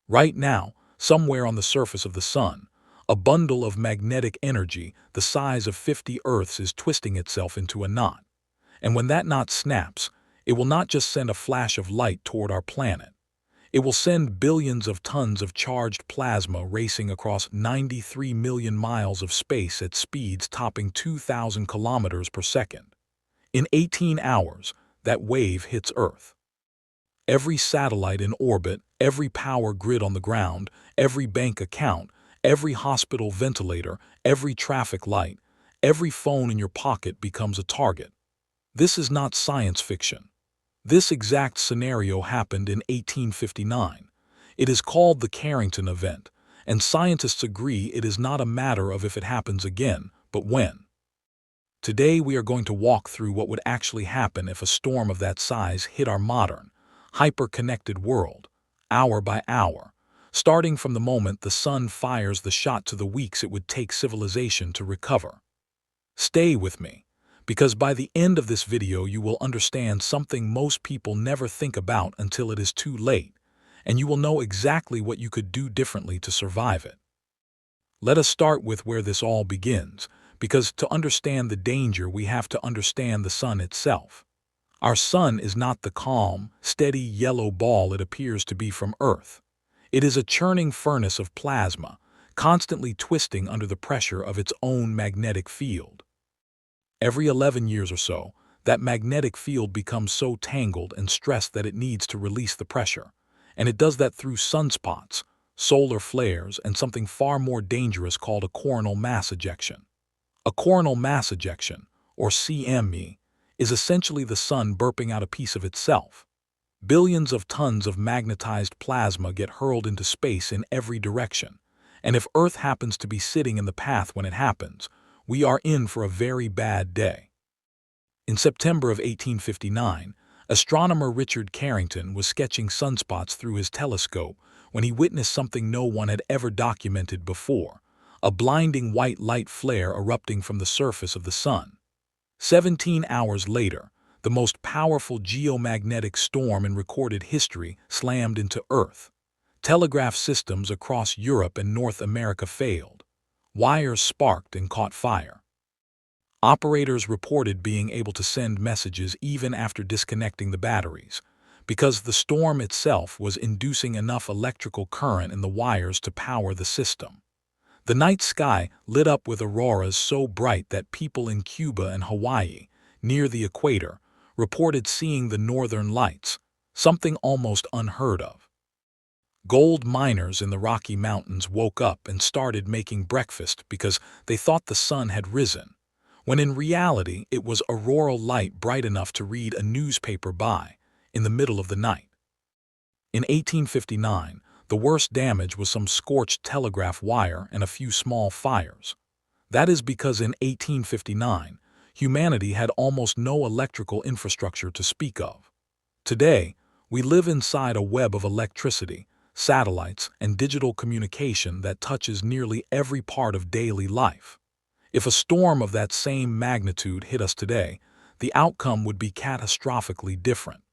Right now, somewhere on the surface of the sun, a bundle of magnetic energy the size of 50 Earths is twisting itself into a knot. And when that knot snaps, it will not just send a flash of light toward our planet. It will send billions of tons of charged plasma racing across 93 million miles of space at speeds topping 2,000 kilometers per second. In 18 hours, that wave hits Earth. Every satellite in orbit, every power grid on the ground, every bank account, every hospital ventilator, every traffic light, every phone in your pocket becomes a target. This is not science fiction. This exact scenario happened in 1859. It is called the Carrington event, and scientists agree it is not a matter of if it happens again, but when. Today we are going to walk through what would actually happen if a storm of that size hit our modern, hyper-connected world, hour by hour, starting from the moment the sun fires the shot to the weeks it would take civilization to recover. Stay with me, because by the end of this video you will understand something most people never think about until it is too late, and you will know exactly what you could do differently to survive it. Let us start with where this all begins, because to understand the danger we have to understand the sun itself. Our sun is not the calm, steady yellow ball it appears to be from Earth. It is a churning furnace of plasma, constantly twisting under the pressure of its own magnetic field. Every 11 years or so, that magnetic field becomes so tangled and stressed that it needs to release the pressure, and it does that through sunspots, solar flares, and something far more dangerous called a coronal mass ejection. A coronal mass ejection, or CME, is essentially the sun burping out a piece of itself. Billions of tons of magnetized plasma get hurled into space in every direction, and if Earth happens to be sitting in the path when it happens, we are in for a very bad day. In September of 1859, astronomer Richard Carrington was sketching sunspots through his telescope when he witnessed something no one had ever documented before, a blinding white light flare erupting from the surface of the sun. 17 hours later, the most powerful geomagnetic storm in recorded history slammed into Earth. Telegraph systems across Europe and North America failed. Wires sparked and caught fire. Operators reported being able to send messages even after disconnecting the batteries, because the storm itself was inducing enough electrical current in the wires to power the system. The night sky lit up with auroras so bright that people in Cuba and Hawaii, near the equator, reported seeing the northern lights, something almost unheard of. Gold miners in the Rocky Mountains woke up and started making breakfast because they thought the sun had risen, when in reality it was auroral light bright enough to read a newspaper by, in the middle of the night. In 1859, the worst damage was some scorched telegraph wire and a few small fires. That is because in 1859, humanity had almost no electrical infrastructure to speak of. Today, we live inside a web of electricity, satellites, and digital communication that touches nearly every part of daily life. If a storm of that same magnitude hit us today, the outcome would be catastrophically different.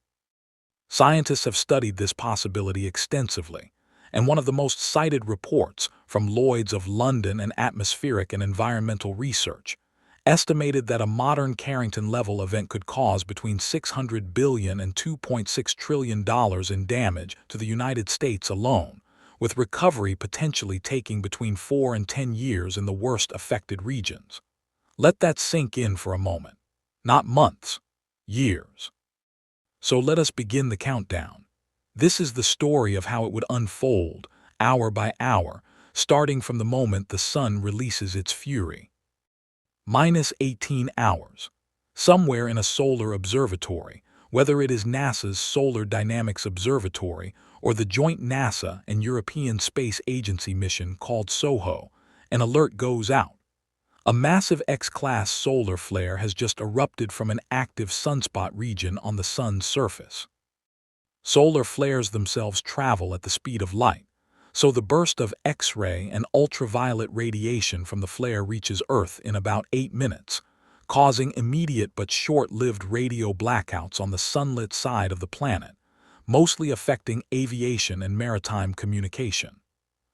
Scientists have studied this possibility extensively, and one of the most cited reports from Lloyd's of London and Atmospheric and Environmental Research estimated that a modern Carrington-level event could cause between $600 billion and $2.6 trillion in damage to the United States alone, with recovery potentially taking between 4 and 10 years in the worst affected regions. Let that sink in for a moment. Not months, years. So let us begin the countdown. This is the story of how it would unfold, hour by hour, starting from the moment the sun releases its fury. Minus 18 hours. Somewhere in a solar observatory, whether it is NASA's Solar Dynamics Observatory or the joint NASA and European Space Agency mission called SOHO, an alert goes out. A massive X-class solar flare has just erupted from an active sunspot region on the sun's surface. Solar flares themselves travel at the speed of light, so the burst of X-ray and ultraviolet radiation from the flare reaches Earth in about 8 minutes, causing immediate but short-lived radio blackouts on the sunlit side of the planet, mostly affecting aviation and maritime communication.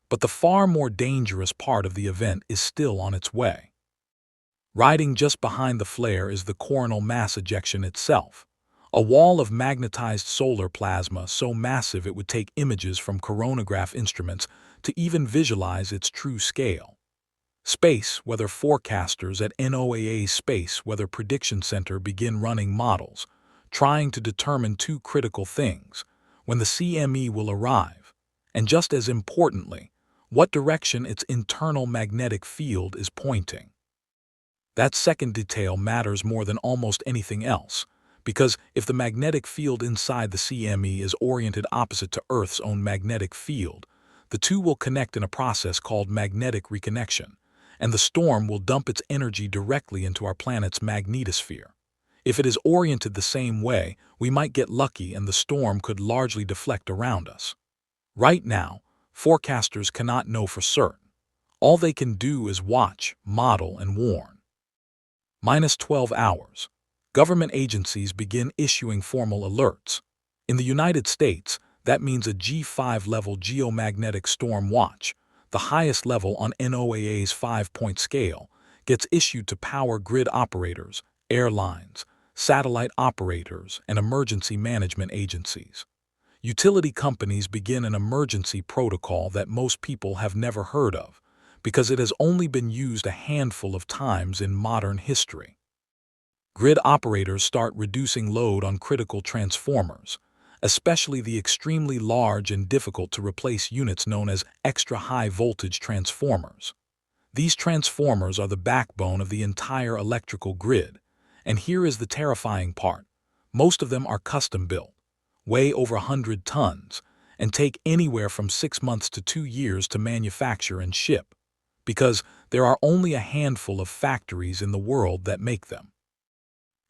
But the far more dangerous part of the event is still on its way. Riding just behind the flare is the coronal mass ejection itself, a wall of magnetized solar plasma so massive it would take images from coronagraph instruments to even visualize its true scale. Space weather forecasters at NOAA's Space Weather Prediction Center begin running models, trying to determine two critical things: when the CME will arrive, and just as importantly, what direction its internal magnetic field is pointing. That second detail matters more than almost anything else, because if the magnetic field inside the CME is oriented opposite to Earth's own magnetic field, the two will connect in a process called magnetic reconnection, and the storm will dump its energy directly into our planet's magnetosphere. If it is oriented the same way, we might get lucky and the storm could largely deflect around us. Right now, forecasters cannot know for certain. All they can do is watch, model, and warn. -12 hours. Government agencies begin issuing formal alerts. In the United States, that means a G5-level geomagnetic storm watch, the highest level on NOAA's 5-point scale, gets issued to power grid operators, airlines, satellite operators, and emergency management agencies. Utility companies begin an emergency protocol that most people have never heard of, because it has only been used a handful of times in modern history. Grid operators start reducing load on critical transformers, especially the extremely large and difficult to replace units known as extra-high voltage transformers. These transformers are the backbone of the entire electrical grid, and here is the terrifying part. Most of them are custom-built, weigh over 100 tons, and take anywhere from 6 months to 2 years to manufacture and ship, because there are only a handful of factories in the world that make them.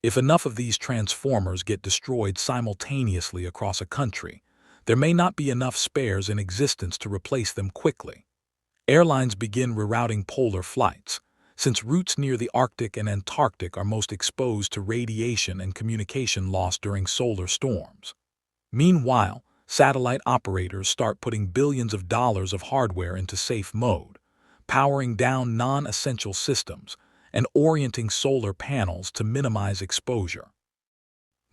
If enough of these transformers get destroyed simultaneously across a country, there may not be enough spares in existence to replace them quickly. Airlines begin rerouting polar flights, since routes near the Arctic and Antarctic are most exposed to radiation and communication loss during solar storms. Meanwhile, satellite operators start putting billions of dollars of hardware into safe mode, powering down non-essential systems and orienting solar panels to minimize exposure.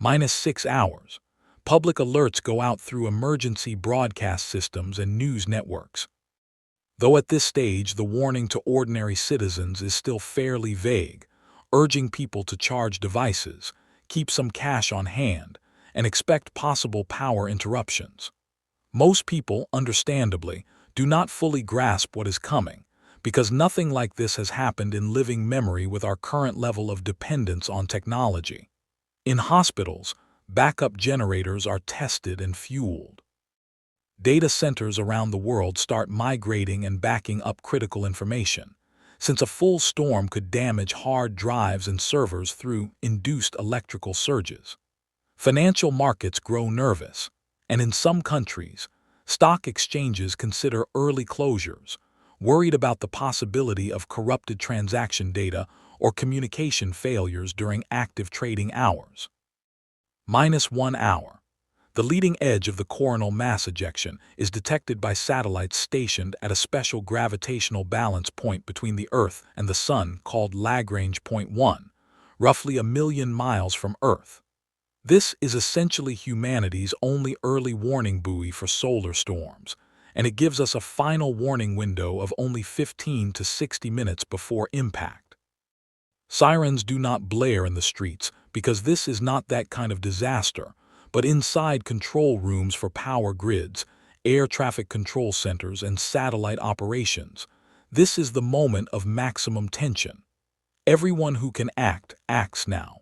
-6 hours. Public alerts go out through emergency broadcast systems and news networks. Though at this stage the warning to ordinary citizens is still fairly vague, urging people to charge devices, keep some cash on hand, and expect possible power interruptions. Most people, understandably, do not fully grasp what is coming, because nothing like this has happened in living memory with our current level of dependence on technology. In hospitals, backup generators are tested and fueled. Data centers around the world start migrating and backing up critical information, since a full storm could damage hard drives and servers through induced electrical surges. Financial markets grow nervous, and in some countries, stock exchanges consider early closures, worried about the possibility of corrupted transaction data or communication failures during active trading hours. -1 hour. The leading edge of the coronal mass ejection is detected by satellites stationed at a special gravitational balance point between the Earth and the Sun called Lagrange Point 1, roughly 1,000,000 miles from Earth. This is essentially humanity's only early warning buoy for solar storms, and it gives us a final warning window of only 15 to 60 minutes before impact. Sirens do not blare in the streets because this is not that kind of disaster, but inside control rooms for power grids, air traffic control centers, and satellite operations, this is the moment of maximum tension. Everyone who can act, acts now.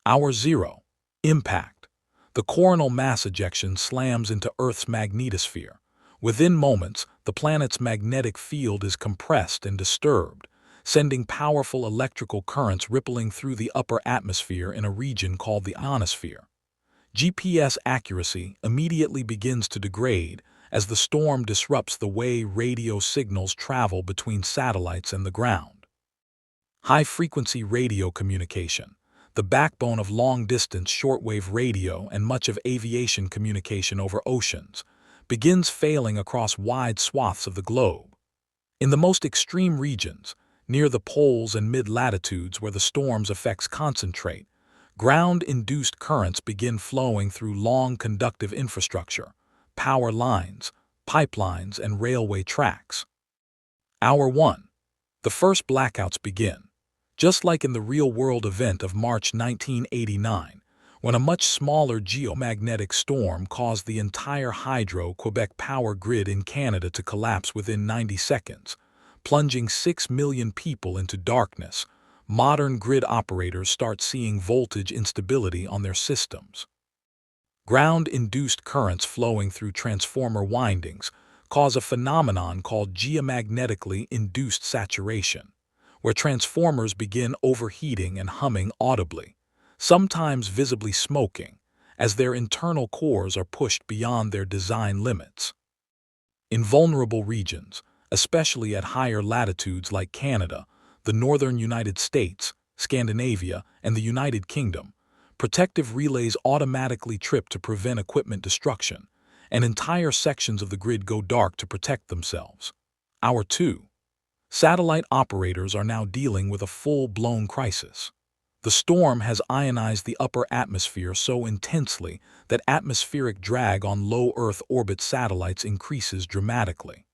Hour 0. Impact. The coronal mass ejection slams into Earth's magnetosphere. Within moments, the planet's magnetic field is compressed and disturbed, sending powerful electrical currents rippling through the upper atmosphere in a region called the ionosphere. GPS accuracy immediately begins to degrade as the storm disrupts the way radio signals travel between satellites and the ground. High-frequency radio communication. the backbone of long-distance shortwave radio and much of aviation communication over oceans, begins failing across wide swaths of the globe. In the most extreme regions, near the poles and mid-latitudes where the storm's effects concentrate, ground-induced currents begin flowing through long conductive infrastructure, power lines, pipelines, and railway tracks. Hour 1. The first blackouts begin, just like in the real-world event of March 1989, when a much smaller geomagnetic storm caused the entire Hydro-Quebec power grid in Canada to collapse within 90 seconds, plunging 6 million people into darkness. Modern grid operators start seeing voltage instability on their systems. Ground-induced currents flowing through transformer windings cause a phenomenon called geomagnetically induced saturation, where transformers begin overheating and humming audibly, sometimes visibly smoking, as their internal cores are pushed beyond their design limits. In vulnerable regions, especially at higher latitudes like Canada, the northern United States, Scandinavia, and the United Kingdom, protective relays automatically trip to prevent equipment destruction, and entire sections of the grid go dark to protect themselves. Hour 2. Satellite operators are now dealing with a full-blown crisis. The storm has ionized the upper atmosphere so intensely that atmospheric drag on low Earth orbit satellites increases dramatically.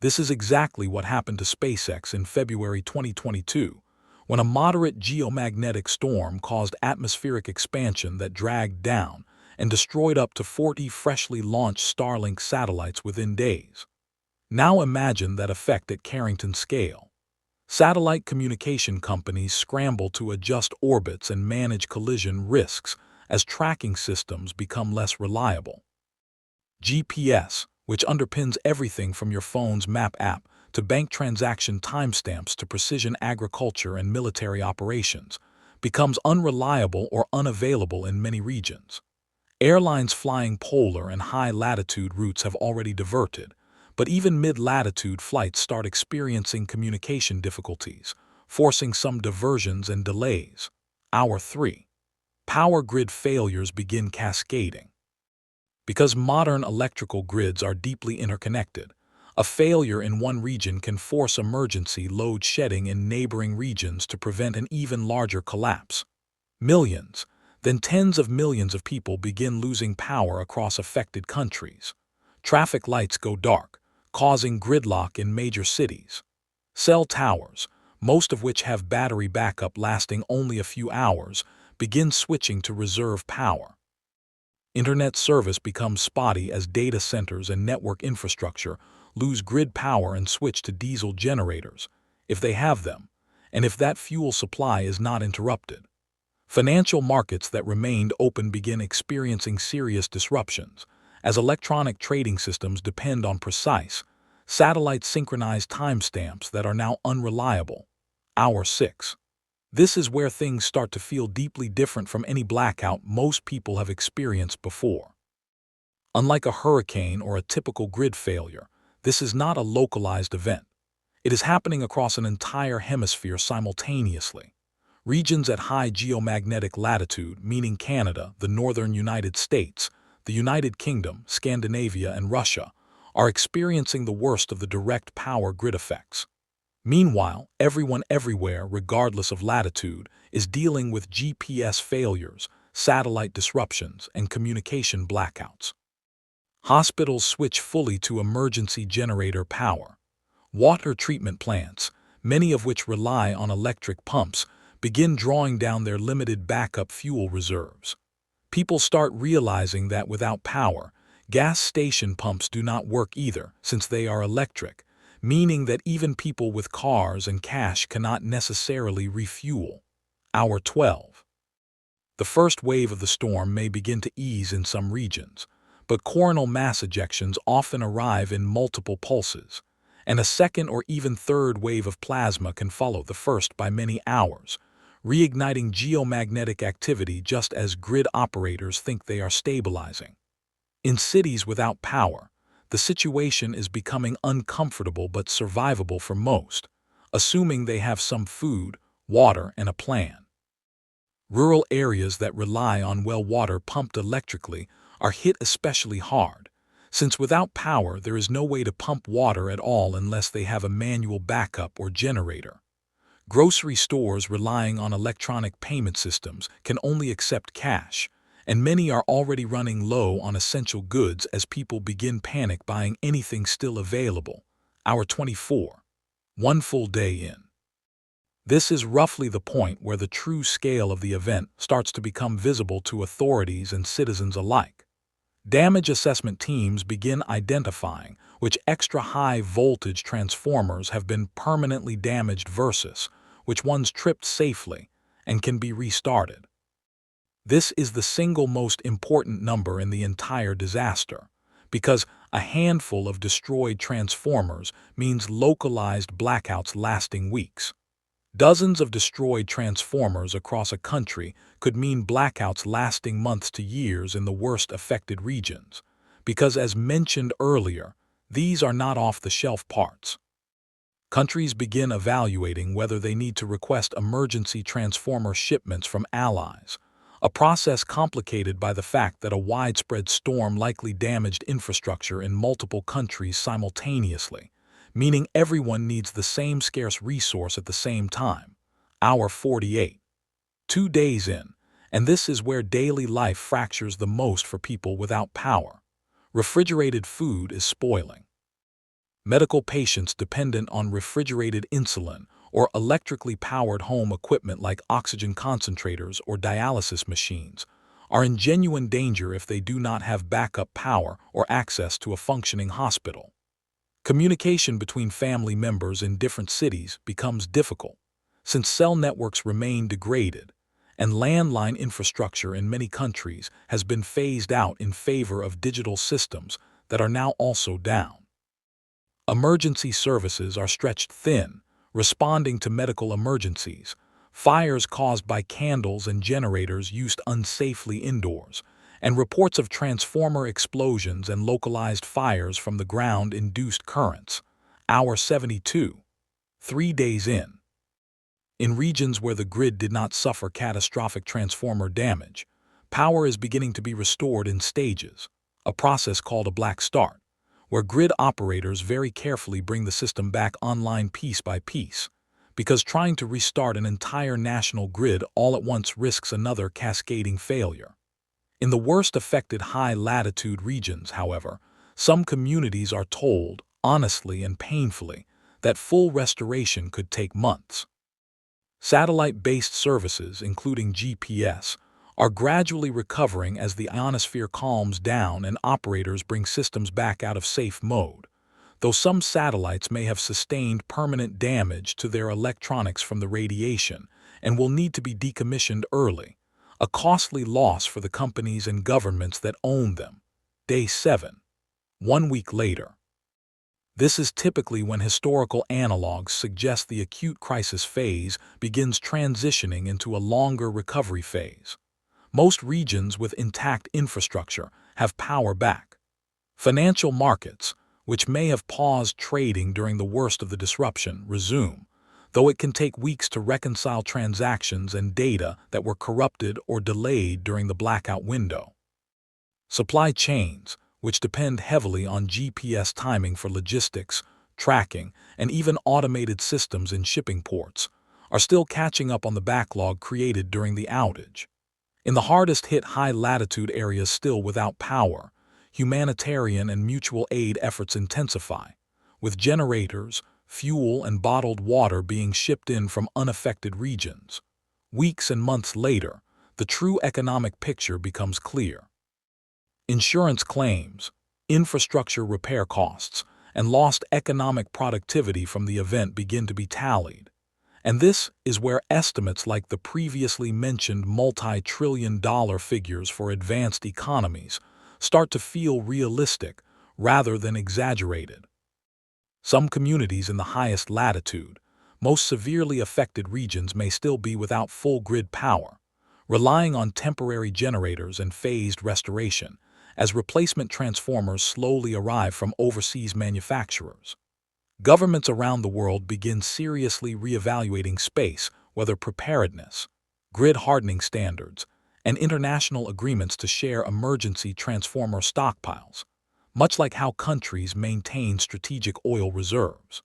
This is exactly what happened to SpaceX in February 2022, when a moderate geomagnetic storm caused atmospheric expansion that dragged down and destroyed up to 40 freshly launched Starlink satellites within days. Now imagine that effect at Carrington scale. Satellite communication companies scramble to adjust orbits and manage collision risks as tracking systems become less reliable. GPS, which underpins everything from your phone's map app to bank transaction timestamps to precision agriculture and military operations, becomes unreliable or unavailable in many regions. Airlines flying polar and high-latitude routes have already diverted, but even mid-latitude flights start experiencing communication difficulties, forcing some diversions and delays. Hour 3. Power grid failures begin cascading. Because modern electrical grids are deeply interconnected, a failure in one region can force emergency load shedding in neighboring regions to prevent an even larger collapse. Millions, then tens of millions of people begin losing power across affected countries. Traffic lights go dark, causing gridlock in major cities. Cell towers, most of which have battery backup lasting only a few hours, begin switching to reserve power. Internet service becomes spotty as data centers and network infrastructure lose grid power and switch to diesel generators, if they have them, and if that fuel supply is not interrupted. Financial markets that remained open begin experiencing serious disruptions, as electronic trading systems depend on precise, satellite-synchronized timestamps that are now unreliable. Hour 6. This is where things start to feel deeply different from any blackout most people have experienced before. Unlike a hurricane or a typical grid failure, this is not a localized event. It is happening across an entire hemisphere simultaneously. Regions at high geomagnetic latitude, meaning Canada, the northern United States, the United Kingdom, Scandinavia, and Russia, are experiencing the worst of the direct power grid effects. Meanwhile, everyone everywhere, regardless of latitude, is dealing with GPS failures, satellite disruptions, and communication blackouts. Hospitals switch fully to emergency generator power. Water treatment plants, many of which rely on electric pumps, begin drawing down their limited backup fuel reserves. People start realizing that without power, gas station pumps do not work either, since they are electric, meaning that even people with cars and cash cannot necessarily refuel. Hour 12. The first wave of the storm may begin to ease in some regions, but coronal mass ejections often arrive in multiple pulses, and a second or even third wave of plasma can follow the first by many hours, reigniting geomagnetic activity just as grid operators think they are stabilizing. In cities without power, the situation is becoming uncomfortable but survivable for most, assuming they have some food, water, and a plan. Rural areas that rely on well water pumped electrically are hit especially hard, since without power there is no way to pump water at all unless they have a manual backup or generator. Grocery stores relying on electronic payment systems can only accept cash, and many are already running low on essential goods as people begin panic buying anything still available. Hour 24. One full day in. This is roughly the point where the true scale of the event starts to become visible to authorities and citizens alike. Damage assessment teams begin identifying which extra high voltage transformers have been permanently damaged versus which ones tripped safely and can be restarted. This is the single most important number in the entire disaster, because a handful of destroyed transformers means localized blackouts lasting weeks. Dozens of destroyed transformers across a country could mean blackouts lasting months to years in the worst affected regions, because as mentioned earlier, these are not off-the-shelf parts. Countries begin evaluating whether they need to request emergency transformer shipments from allies, a process complicated by the fact that a widespread storm likely damaged infrastructure in multiple countries simultaneously, meaning everyone needs the same scarce resource at the same time. Hour 48. 2 days in, and this is where daily life fractures the most for people without power. Refrigerated food is spoiling. Medical patients dependent on refrigerated insulin or electrically powered home equipment like oxygen concentrators or dialysis machines are in genuine danger if they do not have backup power or access to a functioning hospital. Communication between family members in different cities becomes difficult, since cell networks remain degraded, and landline infrastructure in many countries has been phased out in favor of digital systems that are now also down. Emergency services are stretched thin, responding to medical emergencies, fires caused by candles and generators used unsafely indoors, and reports of transformer explosions and localized fires from the ground-induced currents. Hour 72. 3 days in. In regions where the grid did not suffer catastrophic transformer damage, power is beginning to be restored in stages, a process called a black start, where grid operators very carefully bring the system back online piece by piece, because trying to restart an entire national grid all at once risks another cascading failure. In the worst affected high-latitude regions, however, some communities are told, honestly and painfully, that full restoration could take months. Satellite-based services, including GPS, are gradually recovering as the ionosphere calms down and operators bring systems back out of safe mode, though some satellites may have sustained permanent damage to their electronics from the radiation and will need to be decommissioned early, a costly loss for the companies and governments that own them. Day 7. 1 week later. This is typically when historical analogs suggest the acute crisis phase begins transitioning into a longer recovery phase. Most regions with intact infrastructure have power back. Financial markets, which may have paused trading during the worst of the disruption, resume, though it can take weeks to reconcile transactions and data that were corrupted or delayed during the blackout window. Supply chains, which depend heavily on GPS timing for logistics, tracking, and even automated systems in shipping ports, are still catching up on the backlog created during the outage. In the hardest-hit high-latitude areas still without power, humanitarian and mutual aid efforts intensify, with generators, fuel, and bottled water being shipped in from unaffected regions. Weeks and months later, the true economic picture becomes clear. Insurance claims, infrastructure repair costs, and lost economic productivity from the event begin to be tallied. And this is where estimates like the previously mentioned multi-trillion-dollar figures for advanced economies start to feel realistic rather than exaggerated. Some communities in the highest latitude, most severely affected regions may still be without full grid power, relying on temporary generators and phased restoration, as replacement transformers slowly arrive from overseas manufacturers. Governments around the world begin seriously reevaluating space, weather preparedness, grid hardening standards, and international agreements to share emergency transformer stockpiles, much like how countries maintain strategic oil reserves.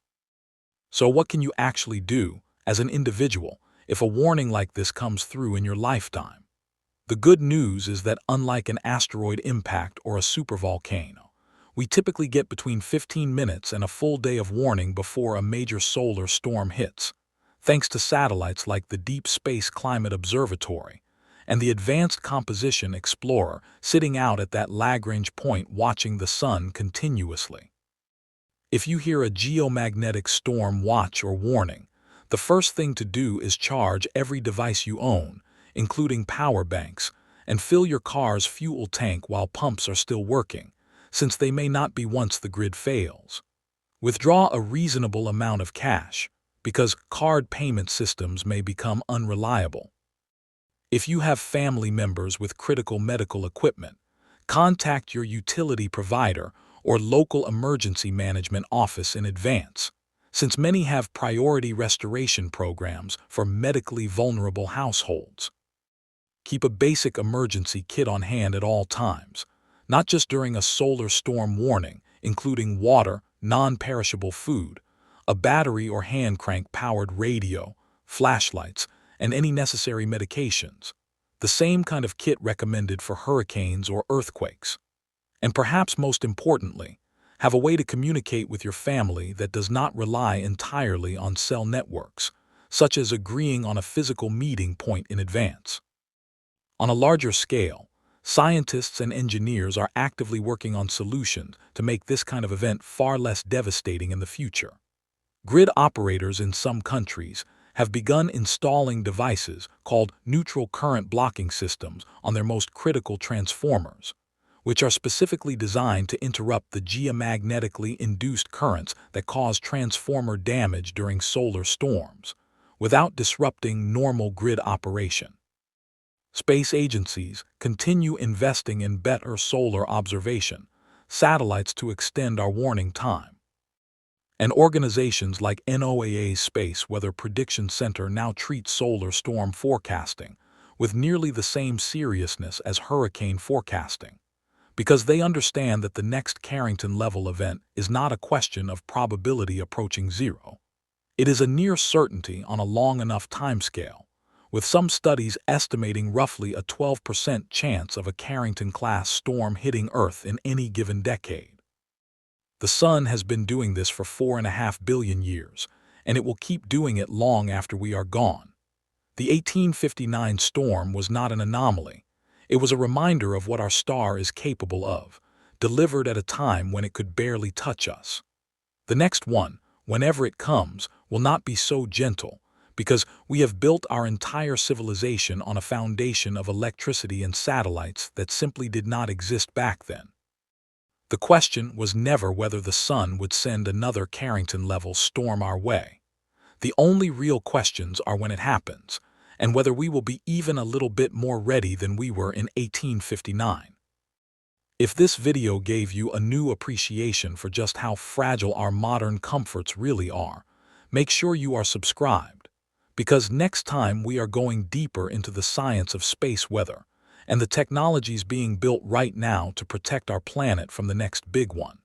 So what can you actually do, as an individual, if a warning like this comes through in your lifetime? The good news is that unlike an asteroid impact or a supervolcano, we typically get between 15 minutes and a full day of warning before a major solar storm hits, thanks to satellites like the Deep Space Climate Observatory and the Advanced Composition Explorer sitting out at that Lagrange point watching the sun continuously. If you hear a geomagnetic storm watch or warning, the first thing to do is charge every device you own, including power banks, and fill your car's fuel tank while pumps are still working, since they may not be once the grid fails. Withdraw a reasonable amount of cash, because card payment systems may become unreliable. If you have family members with critical medical equipment, contact your utility provider or local emergency management office in advance, since many have priority restoration programs for medically vulnerable households. Keep a basic emergency kit on hand at all times, not just during a solar storm warning, including water, non-perishable food, a battery or hand crank-powered radio, flashlights, and any necessary medications. The same kind of kit recommended for hurricanes or earthquakes. And perhaps most importantly, have a way to communicate with your family that does not rely entirely on cell networks, such as agreeing on a physical meeting point in advance. On a larger scale, scientists and engineers are actively working on solutions to make this kind of event far less devastating in the future. Grid operators in some countries have begun installing devices called neutral current blocking systems on their most critical transformers, which are specifically designed to interrupt the geomagnetically induced currents that cause transformer damage during solar storms, without disrupting normal grid operation. Space agencies continue investing in better solar observation satellites to extend our warning time. And organizations like NOAA's Space Weather Prediction Center now treat solar storm forecasting with nearly the same seriousness as hurricane forecasting, because they understand that the next Carrington-level event is not a question of probability approaching zero. It is a near certainty on a long enough timescale, with some studies estimating roughly a 12% chance of a Carrington-class storm hitting Earth in any given decade. The Sun has been doing this for 4.5 billion years, and it will keep doing it long after we are gone. The 1859 storm was not an anomaly. It was a reminder of what our star is capable of, delivered at a time when it could barely touch us. The next one, whenever it comes, will not be so gentle, because we have built our entire civilization on a foundation of electricity and satellites that simply did not exist back then. The question was never whether the Sun would send another Carrington-level storm our way. The only real questions are when it happens, and whether we will be even a little bit more ready than we were in 1859. If this video gave you a new appreciation for just how fragile our modern comforts really are, make sure you are subscribed, because next time we are going deeper into the science of space weather and the technologies being built right now to protect our planet from the next big one.